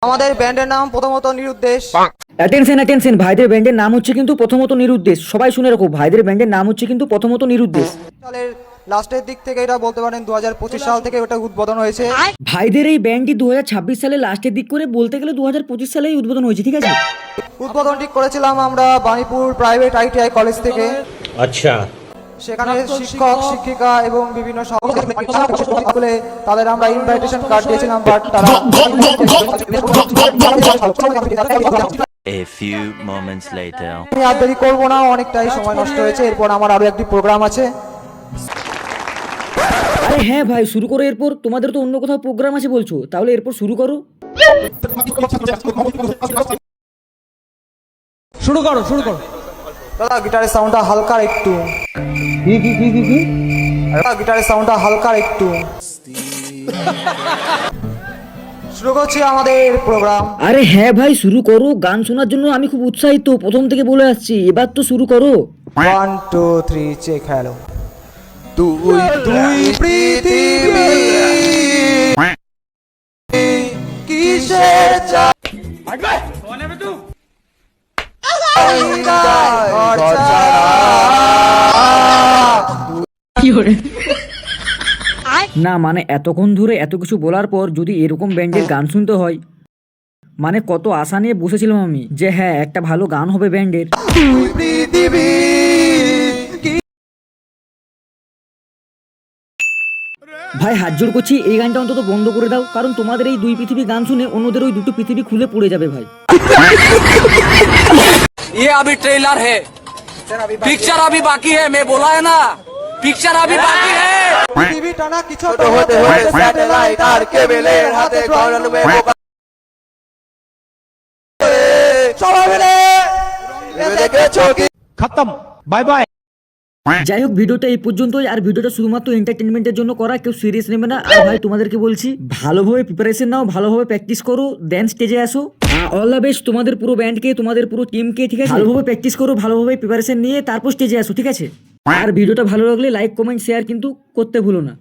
আমাদের ব্যান্ডের নাম প্রথমত নিরুদ্দেশ। অ্যাটেনশন অ্যাটেনশন, ভাইদের ব্যান্ডের নাম হচ্ছে কিন্তু প্রথমত নিরুদ্দেশ। সবাই শুনে রাখো, ভাইদের ব্যান্ডের নাম হচ্ছে কিন্তু প্রথমত নিরুদ্দেশ। সালের লাস্টের দিক থেকে এটা বলতে পারেন 2025 সাল থেকে ওটা উদ্বোধন হয়েছে। ভাইদের এই ব্যান্ডটি 2026 সালের লাস্টের দিক করে বলতে গেলে 2025 সালেই উদ্বোধন হয়েছে, ঠিক আছে। উদ্বোধন ঠিক করেছিলাম আমরা বাণীপুর প্রাইভেট আইটিআই কলেজ থেকে। আচ্ছা, সেখানে শিক্ষক শিক্ষিকা এবং বিভিন্ন স্কুলে তাদের আমরা ইনভাইটেশন কার্ড দিয়েছিলাম, বাট তারা A few moments later. আমি আর দেরি করবো না, অনেকটাই সময় নষ্ট হয়েছে। এরপর আমার আরো একটি প্রোগ্রাম আছে। আরে হ্যাঁ ভাই, শুরু করো। এরপর তোমাদের তো অন্য কোথাও প্রোগ্রাম আছে বলছো, তাহলে এরপর শুরু করো। শুরু করো। দাদা গিটারের সাউন্ডটা হালকা একটু। কি দাদা গিটারের সাউন্ডটা হালকা একটু। শুরু করছি আমাদের প্রোগ্রাম। আরে হ্যাঁ ভাই, শুরু করো। গান শোনার জন্য আমি খুব উৎসাহিত, প্রথম থেকে বলে আসছি। এবার তো শুরু করো। 1 2 3 চেক। হ্যালো। দুই দুই পৃথিবী কিসের না মানে এতক্ষণ ধরে এত কিছু বলার পর যদি এরকম ব্যান্ডের গান শুনতে হয়, মানে কত আশা নিয়ে বসেছিলাম আমি যে হ্যাঁ একটা ভালো গান হবে ব্যান্ডের। পৃথিবী। ভাই হাত জোর করছি, এই গানটা অন্তত বন্ধ করে দাও, কারণ তোমাদের এই দুই পৃথিবী গান শুনে অন্যদের ওই দুটো পৃথিবী খুলে পড়ে যাবে ভাই। ये अभी ट्रेलर है, पिक्चर अभी बाकी है। मैं बोला है ना, पिक्चर अभी बाकी है। পৃথিবী টানা কিছু তো হতে হতে স্যাটেলাইট আর কেবলের হাতে গড়ানো সবাই মিলে দেখেছো কি खत्म, बाय बाय। যাই হোক, ভিডিওটা এই পর্যন্তই। আর ভিডিওটা শুধুমাত্র এন্টারটেনমেন্টের জন্য করা, কেউ সিরিয়াস নেবে না। আর ভাই তোমাদেরকে বলছি, ভালোভাবে প্রিপারেশন নাও, ভালোভাবে প্র্যাকটিস করো, দেন স্টেজে আসো। অল দ্য বেস্ট তোমাদের পুরো ব্যান্ডকে, তোমাদের পুরো টিমকে, ঠিক আছে। ভালোভাবে প্র্যাকটিস করো, ভালোভাবে প্রিপারেশন নিয়ে তারপর স্টেজে আসো, ঠিক আছে। আর ভিডিওটা ভালো লাগলে লাইক কমেন্ট শেয়ার কিন্তু করতে ভুলো না।